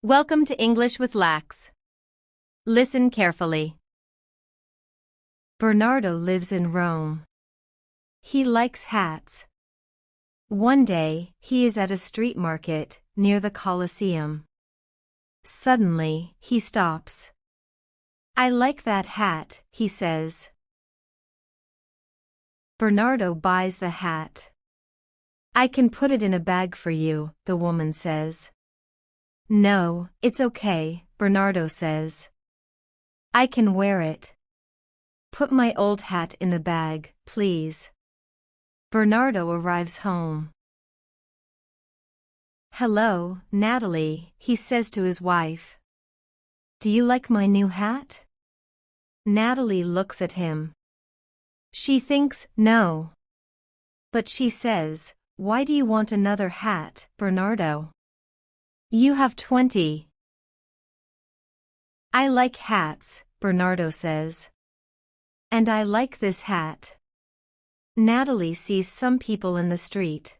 Welcome to English with Lax. Listen carefully. Bernardo lives in Rome. He likes hats. One day, he is at a street market near the Colosseum. Suddenly, he stops. "I like that hat," he says. Bernardo buys the hat. "I can put it in a bag for you," the woman says. "No, it's okay," Bernardo says. "I can wear it. Put my old hat in the bag, please." Bernardo arrives home. "Hello, Natalie," he says to his wife. "Do you like my new hat?" Natalie looks at him. She thinks, no. But she says, "Why do you want another hat, Bernardo? You have 20. "I like hats," Bernardo says. "And I like this hat." Natalie sees some people in the street.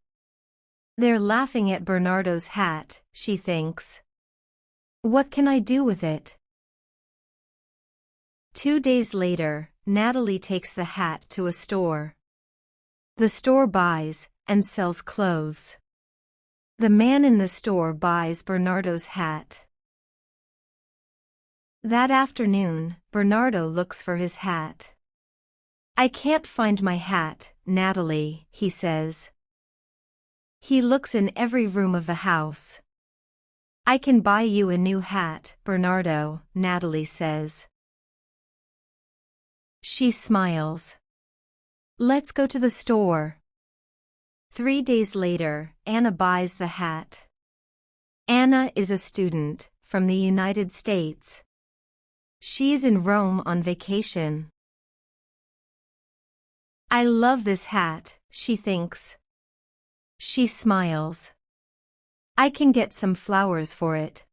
They're laughing at Bernardo's hat, she thinks. What can I do with it? 2 days later, Natalie takes the hat to a store. The store buys and sells clothes. The man in the store buys Bernardo's hat. That afternoon, Bernardo looks for his hat. "I can't find my hat, Natalie," he says. He looks in every room of the house. "I can buy you a new hat, Bernardo," Natalie says. She smiles. "Let's go to the store." 3 days later, Anna buys the hat. Anna is a student from the United States. She's in Rome on vacation. "I love this hat," she thinks. She smiles. "I can get some flowers for it."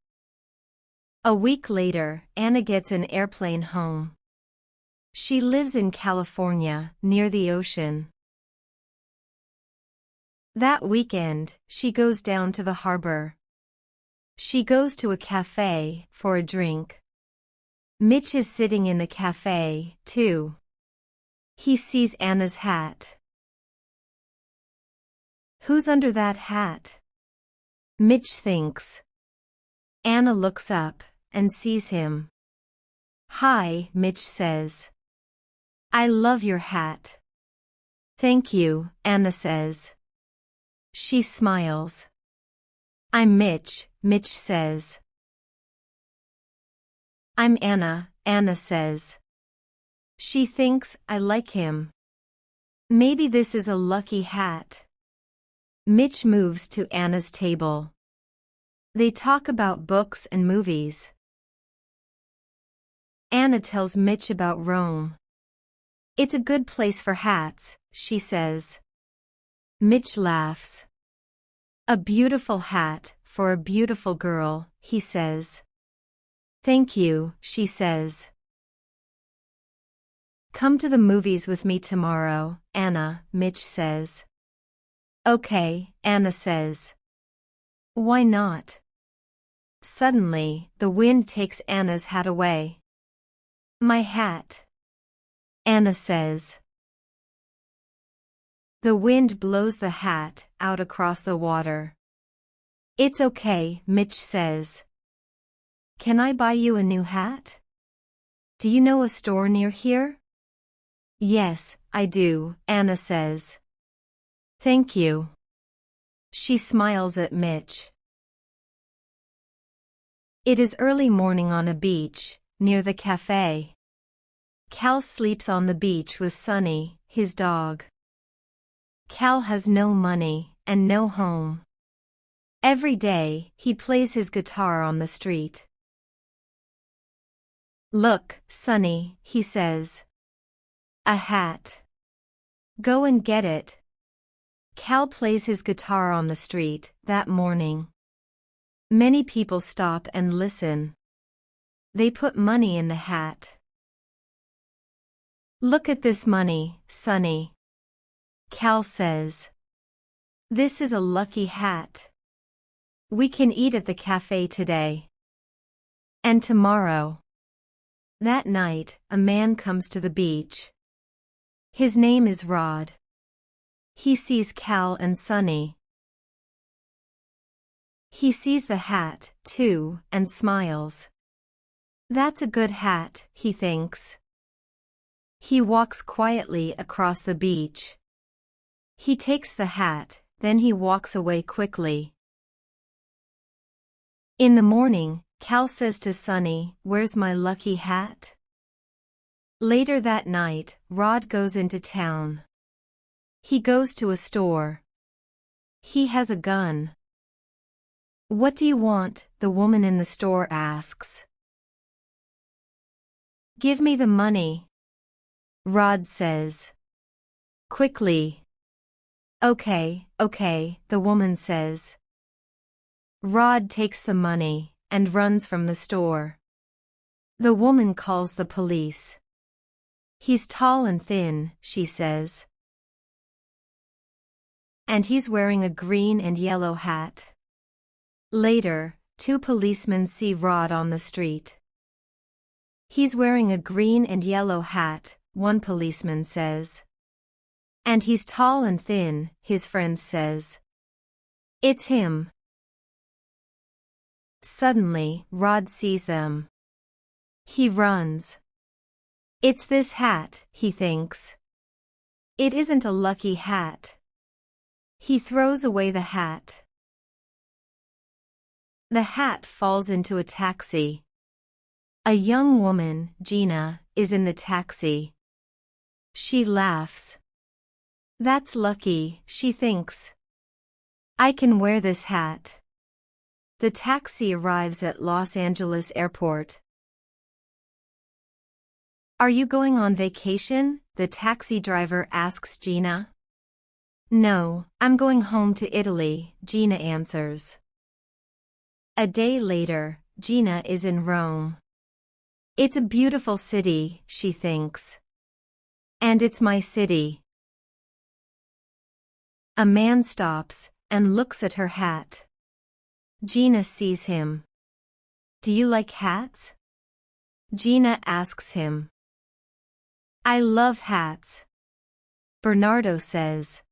A week later, Anna gets an airplane home. She lives in California, near the ocean. That weekend, she goes down to the harbor. She goes to a cafe for a drink. Mitch is sitting in the cafe, too. He sees Anna's hat. "Who's under that hat?" Mitch thinks. Anna looks up and sees him. "Hi," Mitch says. "I love your hat." "Thank you," Anna says. She smiles. "I'm Mitch," Mitch says. "I'm Anna," Anna says. She thinks, I like him. Maybe this is a lucky hat. Mitch moves to Anna's table. They talk about books and movies. Anna tells Mitch about Rome. "It's a good place for hats," she says. Mitch laughs. "A beautiful hat for a beautiful girl," he says. "Thank you," she says. "Come to the movies with me tomorrow, Anna," Mitch says. "Okay," Anna says. "Why not?" Suddenly, the wind takes Anna's hat away. "My hat," Anna says. The wind blows the hat out across the water. "It's okay," Mitch says. "Can I buy you a new hat? Do you know a store near here?" "Yes, I do," Anna says. "Thank you." She smiles at Mitch. It is early morning on a beach, near the cafe. Cal sleeps on the beach with Sunny, his dog. Cal has no money and no home. Every day, he plays his guitar on the street. "Look, Sunny," he says. "A hat. Go and get it." Cal plays his guitar on the street that morning. Many people stop and listen. They put money in the hat. "Look at this money, Sunny," Cal says. "This is a lucky hat. We can eat at the cafe today." And tomorrow. That night, a man comes to the beach. His name is Rod. He sees Cal and Sunny. He sees the hat, too, and smiles. That's a good hat, he thinks. He walks quietly across the beach. He takes the hat, then he walks away quickly. In the morning, Cal says to Sunny, "Where's my lucky hat?" Later that night, Rod goes into town. He goes to a store. He has a gun. "What do you want?" the woman in the store asks. "Give me the money," Rod says. Quickly. Okay, the woman says. Rod takes the money and runs from the store. The woman calls the police. "He's tall and thin," she says. "And he's wearing a green and yellow hat." Later, 2 policemen see Rod on the street. "He's wearing a green and yellow hat," one policeman says. "And he's tall and thin," his friend says. "It's him." Suddenly, Rod sees them. He runs. It's this hat, he thinks. It isn't a lucky hat. He throws away the hat. The hat falls into a taxi. A young woman, Gina, is in the taxi. She laughs. That's lucky, she thinks. I can wear this hat. The taxi arrives at Los Angeles Airport. Are you going on vacation? The taxi driver asks Gina. No, I'm going home to Italy, Gina answers. A day later, Gina is in Rome. It's a beautiful city, she thinks. And it's my city. A man stops and looks at her hat. Gina sees him. Do you like hats? Gina asks him. I love hats. Bernardo says.